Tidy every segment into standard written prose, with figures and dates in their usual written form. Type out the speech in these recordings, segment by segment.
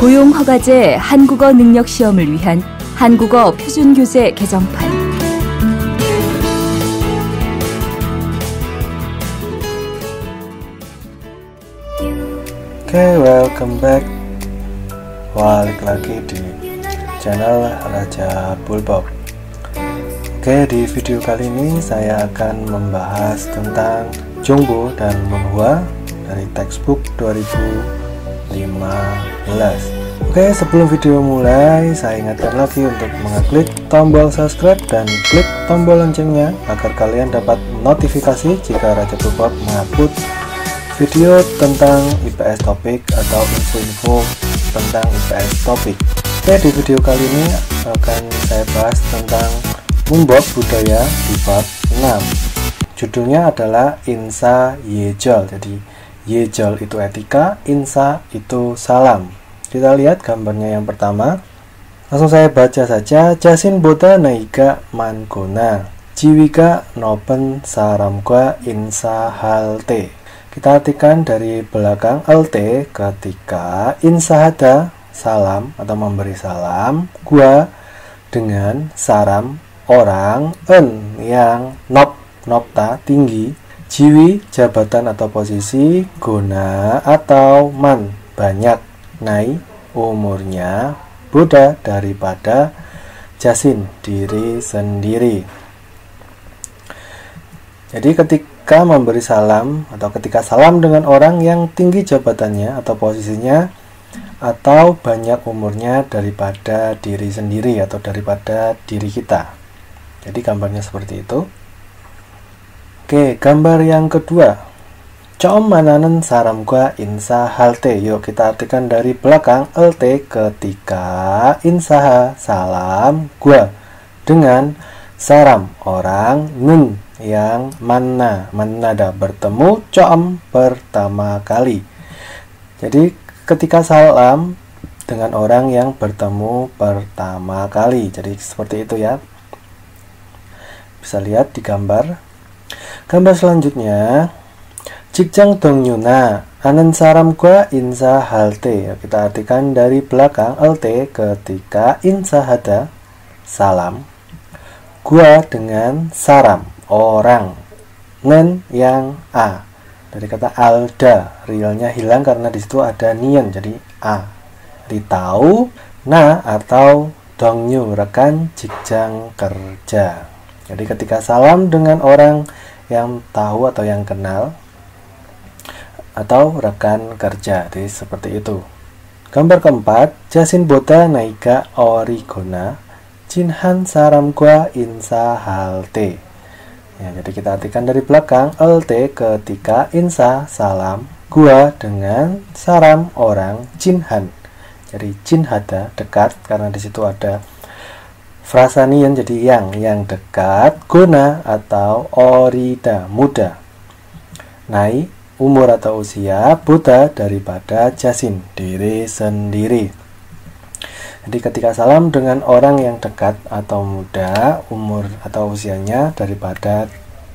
고용허가제 한국어 능력 시험을 위한 한국어 표준교재 개정판. Oke, welcome back. Balik lagi di channel Raja Bulbob. Oke, di video kali ini saya akan membahas tentang Jongbo dan Munhwa dari textbook 2015. Oke, sebelum video mulai, saya ingatkan lagi untuk mengklik tombol subscribe dan klik tombol loncengnya agar kalian dapat notifikasi jika Raja Bulbob mengupload video tentang IPS topik atau info-info tentang IPS topik. Oke, di video kali ini akan saya bahas tentang Munbob budaya di bab 6. Judulnya adalah Insa Yejol. Jadi Yejol itu etika, Insa itu salam. Kita lihat gambarnya yang pertama. Langsung saya baca saja. Jasin boda naika mangkona, jiwika nopen saramkwa insa halte. Kita artikan dari belakang lt ketika insahada salam atau memberi salam, gua dengan saram orang, en yang nopta tinggi, jiwi jabatan atau posisi, guna atau man banyak, nai umurnya, boda daripada, jasin diri sendiri. Jadi ketika memberi salam atau ketika salam dengan orang yang tinggi jabatannya atau posisinya atau banyak umurnya daripada diri sendiri atau daripada diri kita. Jadi gambarnya seperti itu. Oke, gambar yang kedua. Com mananen saram gua insa halte. Yuk kita artikan dari belakang lt ketika insaha salam gua dengan saram orang, nen yang manada bertemu, com pertama kali. Jadi ketika salam dengan orang yang bertemu pertama kali. Jadi seperti itu ya. Bisa lihat di gambar. Gambar selanjutnya. Jikjang dongyuna anen saram gua insa halte. Kita artikan dari belakang lt ketika insahada salam, gua dengan saram orang, nen yang a. Dari kata alda, realnya hilang karena di situ ada nian, jadi a. Ritau na atau dongnyu rekan jikjang kerja. Jadi ketika salam dengan orang yang tahu atau yang kenal atau rekan kerja, jadi seperti itu. Gambar keempat, jasin boda naika origona jinhan saram gua insa halte. Ya, jadi kita artikan dari belakang lt ketika insa salam, gua dengan saram orang, jinhan. Jadi jinhada dekat karena di situ ada frasa nian, jadi yang dekat, guna atau orida muda, nai umur atau usia, boda daripada, jasin diri sendiri. Jadi ketika salam dengan orang yang dekat atau muda, umur atau usianya daripada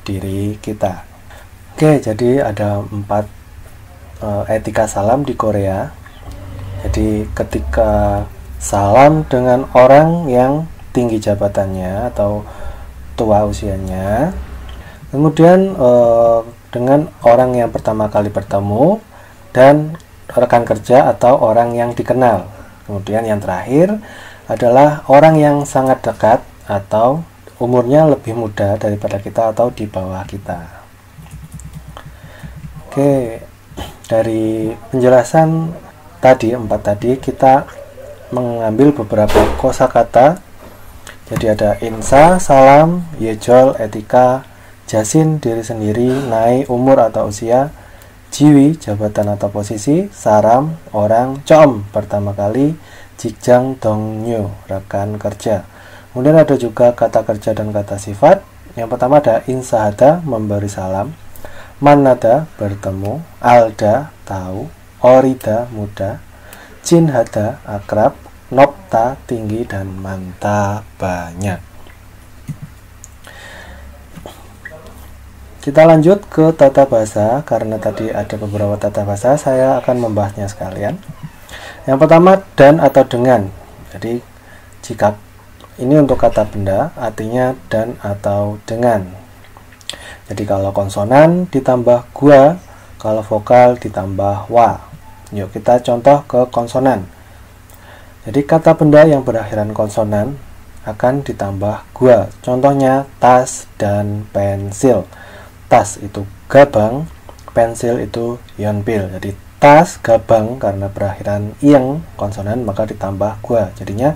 diri kita. Oke, jadi ada 4 etika salam di Korea. Jadi ketika salam dengan orang yang tinggi jabatannya atau tua usianya, kemudian dengan orang yang pertama kali bertemu, dan rekan kerja atau orang yang dikenal. Kemudian yang terakhir adalah orang yang sangat dekat atau umurnya lebih muda daripada kita atau di bawah kita. Oke, dari penjelasan tadi 4 tadi kita mengambil beberapa kosakata. Jadi ada insa, salam, yejol, etika, jasin diri sendiri, nai umur atau usia, jiwi jabatan atau posisi, saram orang, com pertama kali, jikjang dongnyu rekan kerja. Kemudian ada juga kata kerja dan kata sifat. Yang pertama ada insahada memberi salam, manada bertemu, alda tahu, orida muda, jinhada akrab, nopta tinggi, dan manta banyak. Kita lanjut ke tata bahasa. Karena tadi ada beberapa tata bahasa, saya akan membahasnya sekalian. Yang pertama dan atau dengan. Jadi jika ini untuk kata benda artinya dan atau dengan. Jadi kalau konsonan ditambah gua, kalau vokal ditambah wa. Yuk kita contoh ke konsonan. Jadi kata benda yang berakhiran konsonan akan ditambah gua. Contohnya tas dan pensil. Tas itu gabang, pensil itu yonpil. Jadi tas, gabang karena berakhiran ing konsonan maka ditambah gua. Jadinya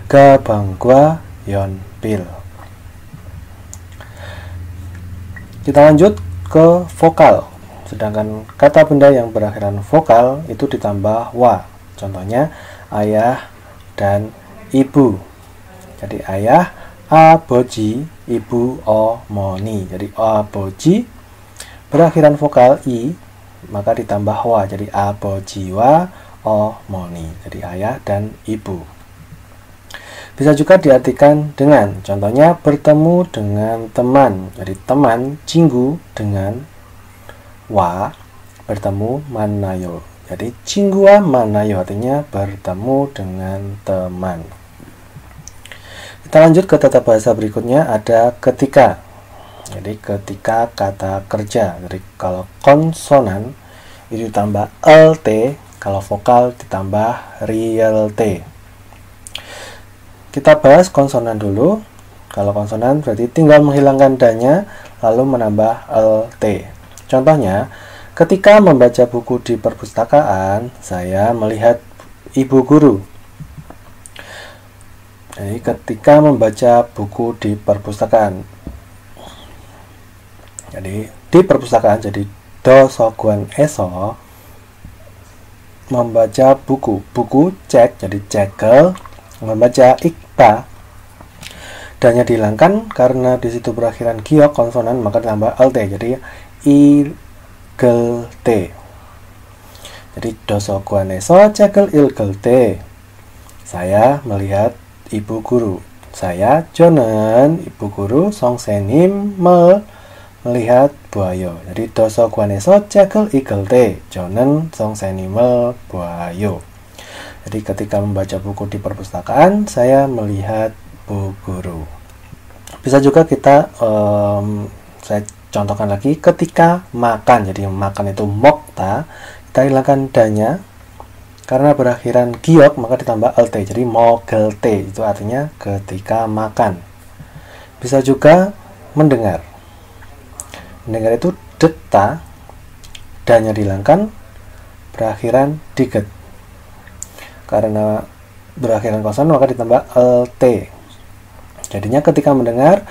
gabang gua yonpil. Kita lanjut ke vokal. Sedangkan kata benda yang berakhiran vokal itu ditambah wa. Contohnya ayah dan ibu. Jadi ayah aboji, ibu omoni. Jadi aboji berakhiran vokal i maka ditambah wa. Jadi abojiwa omoni. Jadi ayah dan ibu. Bisa juga diartikan dengan. Contohnya bertemu dengan teman. Jadi teman cinggu dengan wa bertemu manayo. Jadi cingguwa manayo artinya bertemu dengan teman. Kita lanjut ke tata bahasa berikutnya, ada ketika. Jadi ketika kata kerja. Jadi kalau konsonan itu ditambah lt, kalau vokal ditambah real t. Kita bahas konsonan dulu. Kalau konsonan berarti tinggal menghilangkan danya lalu menambah lt. Contohnya, ketika membaca buku di perpustakaan, saya melihat ibu guru. Jadi, ketika membaca buku di perpustakaan. Jadi, di perpustakaan, jadi dosoguan eso, membaca buku. Buku cek, jadi cekel, membaca ikta. Danya dihilangkan karena di situ berakhiran giok konsonan maka ditambah lt. Jadi ilgel t. Jadi dosoguaneso cekel ilgel t. Saya melihat ibu guru. Saya jonen ibu guru songsenim melihat buayo. Jadi dosoguaneso cekel ilgel t. Jonen songsenim buayo. Jadi ketika membaca buku di perpustakaan saya melihat bu guru. Bisa juga kita saya contohkan lagi ketika makan. Jadi makan itu mokta, kita hilangkan danya karena berakhiran giok maka ditambah lt. Jadi mogel t itu artinya ketika makan. Bisa juga mendengar. Mendengar itu deta, danya dihilangkan, berakhiran diget. Karena berakhiran kosan maka ditambah lt. Jadinya ketika mendengar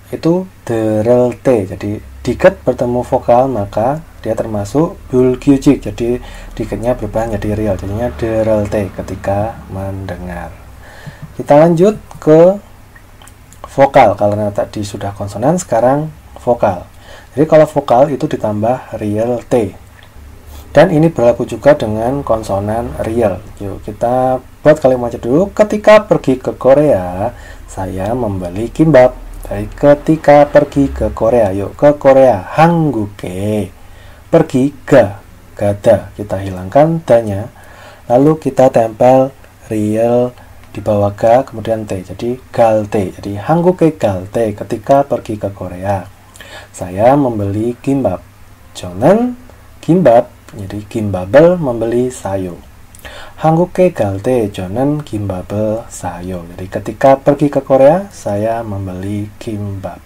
itu derel t. Jadi diket bertemu vokal maka dia termasuk bulgyujik. Jadi diketnya berubah menjadi real. Jadinya derel t ketika mendengar. Kita lanjut ke vokal. Karena tadi sudah konsonan, sekarang vokal. Jadi kalau vokal itu ditambah real t. Dan ini berlaku juga dengan konsonan real. Yuk kita buat kalimat dulu. Ketika pergi ke Korea, saya membeli kimbap. Jadi ketika pergi ke Korea, yuk ke Korea. Hangguke. Pergi ga, gada. Kita hilangkan danya. Lalu kita tempel real di bawah ga, kemudian t. Jadi galte. Jadi hangguke galte ketika pergi ke Korea. Saya membeli kimbap. Jonen kimbap. Jadi kimbabel membeli sayo. Hangguke galte jonen kimbabel sayo. Jadi ketika pergi ke Korea, saya membeli kimbap.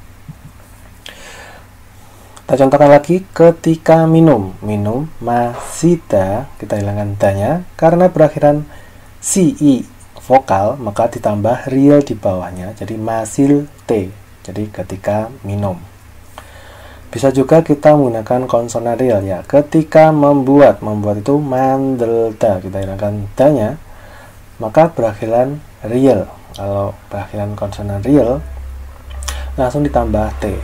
Kita contohkan lagi ketika minum. Minum masida, kita hilangkan danya karena berakhiran si i vokal maka ditambah real di bawahnya. Jadi masil t. Jadi ketika minum. Bisa juga kita menggunakan konsonan real ya. Ketika membuat itu mandelda, kita hilangkan danya, maka berakhiran real. Kalau berakhiran konsonan real, langsung ditambah t.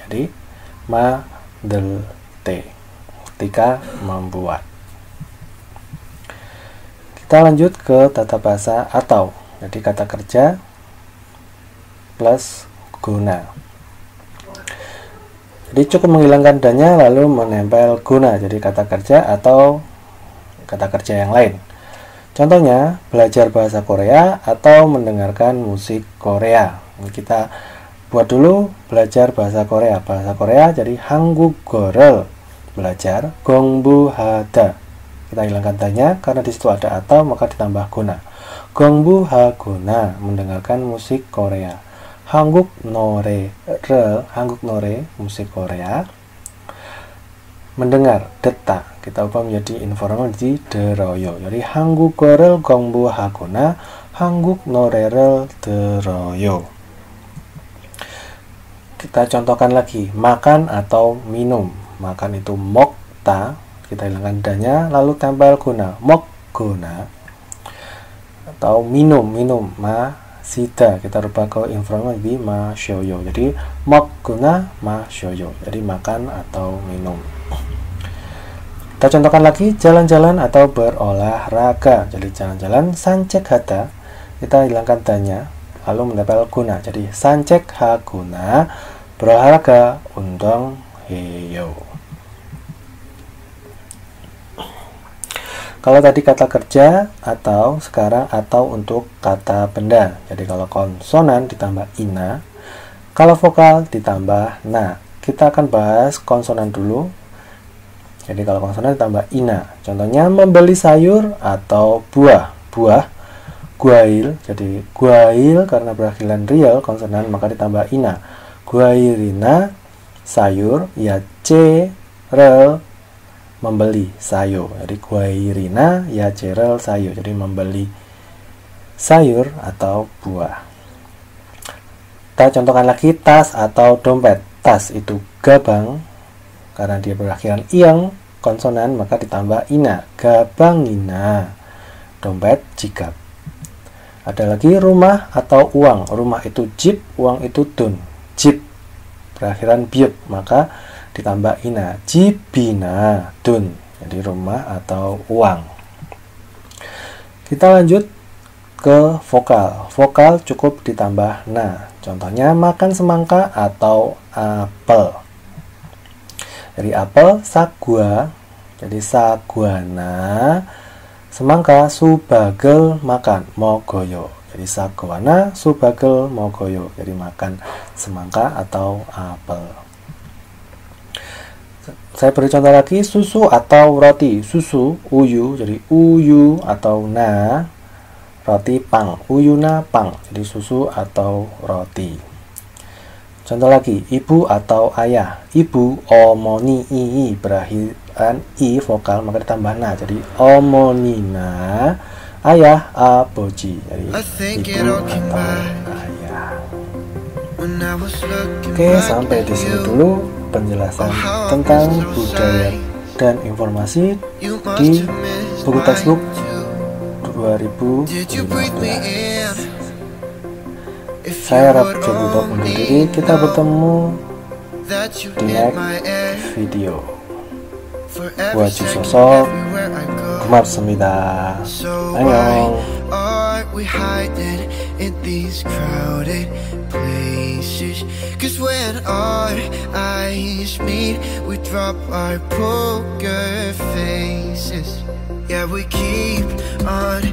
Jadi mandelte ketika membuat. Kita lanjut ke tata bahasa atau. Jadi kata kerja plus guna. Jadi cukup menghilangkan danya lalu menempel guna. Jadi kata kerja atau kata kerja yang lain. Contohnya, belajar bahasa Korea atau mendengarkan musik Korea. Kita buat dulu belajar bahasa Korea. Bahasa Korea jadi 한국어를 belajar, 공부하다. Kita hilangkan tanya karena di situ ada atau maka ditambah guna. 공부하거나 mendengarkan musik Korea. 한국 노래 musik Korea. Mendengar, 듣다. Kita ubah menjadi informal di 들어요. jadi 한국어를 공부하거나 한국 노래를 들어요. Kita contohkan lagi, makan atau minum. Makan itu 먹다, kita hilangkan danya lalu tempel guna, 먹거나. Atau minum 마시다, kita rubah ke informal di 마셔요. jadi 먹거나 마셔요. jadi makan atau minum. Kita contohkan lagi, jalan-jalan atau berolahraga. Jadi jalan-jalan 산책하다, kita hilangkan tanya lalu menempel guna. jadi 산책하거나 berolahraga 운동해요. Kalau tadi kata kerja atau, sekarang atau untuk kata benda. Jadi kalau konsonan ditambah ina, kalau vokal ditambah na. Kita akan bahas konsonan dulu. Jadi kalau konsonan ditambah ina. Contohnya membeli sayur atau buah. Buah, guail. Jadi guail karena berakhiran rial konsonan maka ditambah ina. Guailina sayur, ya c rel membeli sayur. Jadi guairina ya cerel sayur. Jadi membeli sayur atau buah. Kita contohkan lagi tas atau dompet. Tas itu gabang karena dia berakhiran iang konsonan maka ditambah ina. Gabangina. Dompet jigab. Ada lagi rumah atau uang. Rumah itu jip, uang itu dun. Jip berakhiran biut maka ditambah ina, jibina dun. Jadi rumah atau uang. Kita lanjut ke vokal. Vokal cukup ditambah na. Contohnya makan semangka atau apel. Jadi apel sagwa, jadi sagwana. Semangka subagel makan mogoyo. Jadi sagwana subagel mogoyo. Jadi makan semangka atau apel. Saya beri contoh lagi, susu atau roti. Susu, uyu, jadi uyu atau na. Roti pang, uyuna pang, jadi susu atau roti. Contoh lagi, ibu atau ayah. Ibu, omoni, ii, berakhiran i vokal maka ditambah na. Jadi omonina, ayah, aboji. Jadi ibu atau ayah. Oke, sampai di sini dulu penjelasan tentang budaya dan informasi di buku textbook 2015. Saya harap cukup undur diri. Kita bertemu di next video. Wajib sosok 고맙습니다. 안녕. We hiding in these crowded places, 'cause when our eyes meet we drop our poker faces. Yeah, we keep on